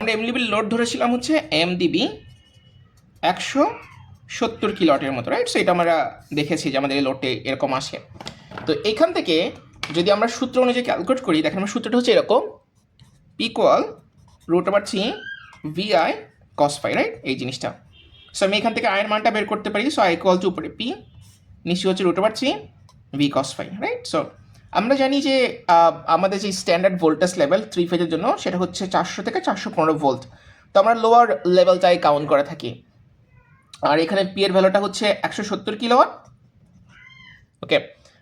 আমরা MDB load ধরেছিলাম হচ্ছে এমডিবি 170 কিলোওয়াটের মতো, রাইট? সো এটা আমরা দেখেছি যে আমাদের এই লোডে এরকম আসে। তো এইখান থেকে যদি আমরা সূত্র অনুযায়ী ক্যালকুলেট করি, দেখেন আমার সূত্রটা হচ্ছে এরকম, equal √3 VI cos phi, right? এই জিনিসটা। সো আমি এখান থেকে আয়ের মানটা বের করতে পারি। সো আই ইকুয়াল টু উপরে পি, নিশ্চয়ই হচ্ছে √3 V cos phi, right? So আমরা জানি যে আমাদের যে স্ট্যান্ডার্ড ভোল্টেজ লেভেল 3 ফেজের জন্য সেটা হচ্ছে 400 থেকে 415 ভোল্ট। তো আমরা লোয়ার লেভেলটাই কাউন্ট করে থাকি। আর এখানে পি এর ভ্যালুটা হচ্ছে 170 কিলোওয়াট। ওকে,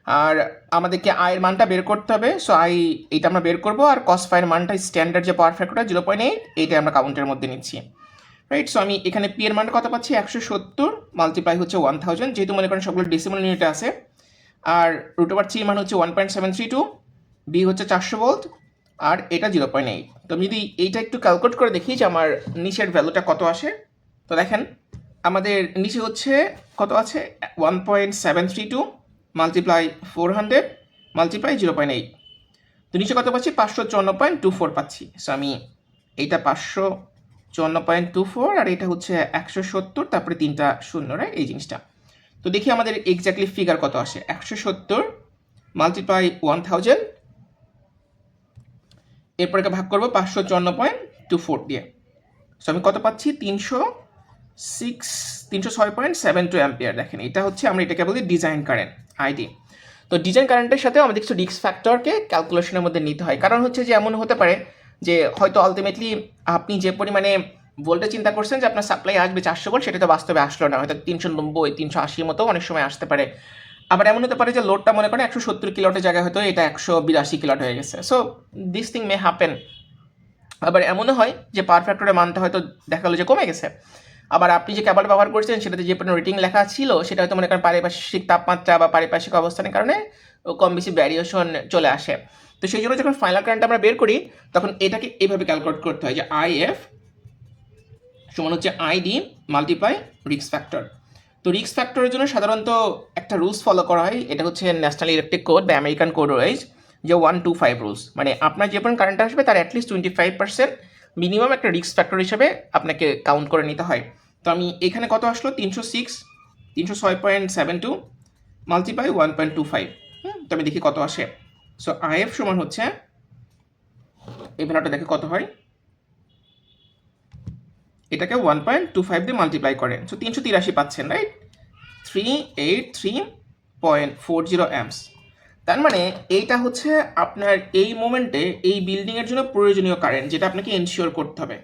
আর আমাদেরকে আয়ের মানটা বের করতে হবে। সো এইটা আমরা বের করবো, আর cos phi এর মানটা স্ট্যান্ডার্ড যে পাওয়ার ফ্যাক্টরটা 0.8, এইটা আমরা কাউন্টের মধ্যে নিচ্ছি, রাইট? সো আমি এখানে পি এর মানটা কত পাচ্ছি, 170 মাল্টিপ্লাই হচ্ছে 1000, যেহেতু মনে করেন সবগুলো ডেসিমাল ইউনিটে আছে। আর √3 মান হচ্ছে 1.732, বি হচ্ছে 400 ভোল্ট, আর এটা 0.8। তো আমি যদি এইটা একটু ক্যালকুলেট করে দেখি যে আমার নিচের ভ্যালুটা কত আসে, তো দেখেন আমাদের নিচে হচ্ছে কত আছে, 1.732 মাল্টিপ্লাই 400 মাল্টিপ্লাই 0.8। তো নিচে কত পাচ্ছি, 554.24 পাচ্ছি। সো আমি এইটা 554.24, আর এটা হচ্ছে 170, তারপরে 3টা শূন্য, রাইট? এই জিনিসটা। তো দেখি আমাদের এক্স্যাক্টলি ফিগার কত আসে, 170 মাল্টিপ্লাই 1000, এরপরে ভাগ করবো 554.24 দিয়ে। সো আমি কত পাচ্ছি, 306.72 অ্যাম্পিয়ার। দেখেন এটা হচ্ছে, আমরা এটাকে বলি ডিজাইন কারেন্ট, আইডি। তো ডিজাইন কারেন্টের সাথে আমাদের কিছু রিস্ক ফ্যাক্টরকে ক্যালকুলেশনের মধ্যে নিতে হয়। কারণ হচ্ছে যে এমন হতে পারে যে হয়তো আলটিমেটলি আপনি যে পরিমাণে ভোল্টেজ চিন্তা করছেন যে আপনার সাপ্লাই আসবে 400 ভোল্ট, সেটা তো বাস্তবে আসলো না, হয়তো 390 380 মতো অনেক সময় আসতে পারে। আবার এমন হতে পারে যে লোডটা মনে করেন 170 কিলোওয়াটের জায়গায় হয়তো এটা 182 কিলোওয়াট হয়ে গেছে। So this thing may happen. আবার এমনও হয় যে পাওয়ার ফ্যাক্টরের মানটা হয়তো দেখা গেলো যে কমে গেছে। আবার আপনি যে কেবল ব্যবহার করছেন সেটাতে যে পরিমাণ রেটিং লেখা ছিল সেটা হয়তো মনে করেন পারিপার্শ্বিক তাপমাত্রা বা পারিপার্শ্বিক অবস্থানের কারণে কম বেশি ভ্যারিয়েশন চলে আসে। তো সেই জন্য যখন ফাইনাল কারেন্ট আমরা বের করি তখন এটাকে এইভাবে ক্যালকুলেট করতে হয় যে IF সমান হচ্ছে ID মাল্টিপ্লাই রিস্ক ফ্যাক্টর। তো রিস্ক ফ্যাক্টরের জন্য সাধারণত একটা রুলস ফলো করা হয়, এটা হচ্ছে ন্যাশনাল ইলেকট্রিক কোড বা আমেরিকান কোড ওয়াইজ, যে 125 রুলস। মানে আপনার যে পরিমাণ কারেন্ট আসবে তার অ্যাটলিস্ট 25% মিনিমাম একটা রিস্ক ফ্যাক্টর হিসেবে আপনাকে কাউন্ট করে নিতে হয়। তো আমি এখানে কত আসলো, 306.72 মাল্টিপ্লাই 1.25। তো আমি দেখি কত আসে। সো IF সমান হচ্ছে, এই ভ্যালুটা দেখে কত হয়, এটাকে 1.25 দিয়ে মাল্টিপ্লাই করেন। সো 383 পাচ্ছেন, রাইট? 383.40 অ্যাম্পস। তার মানে এইটা হচ্ছে আপনার এই মোমেন্টে এই বিল্ডিংয়ের জন্য প্রয়োজনীয় কারেন্ট, যেটা আপনাকে এনশিওর করতে হবে।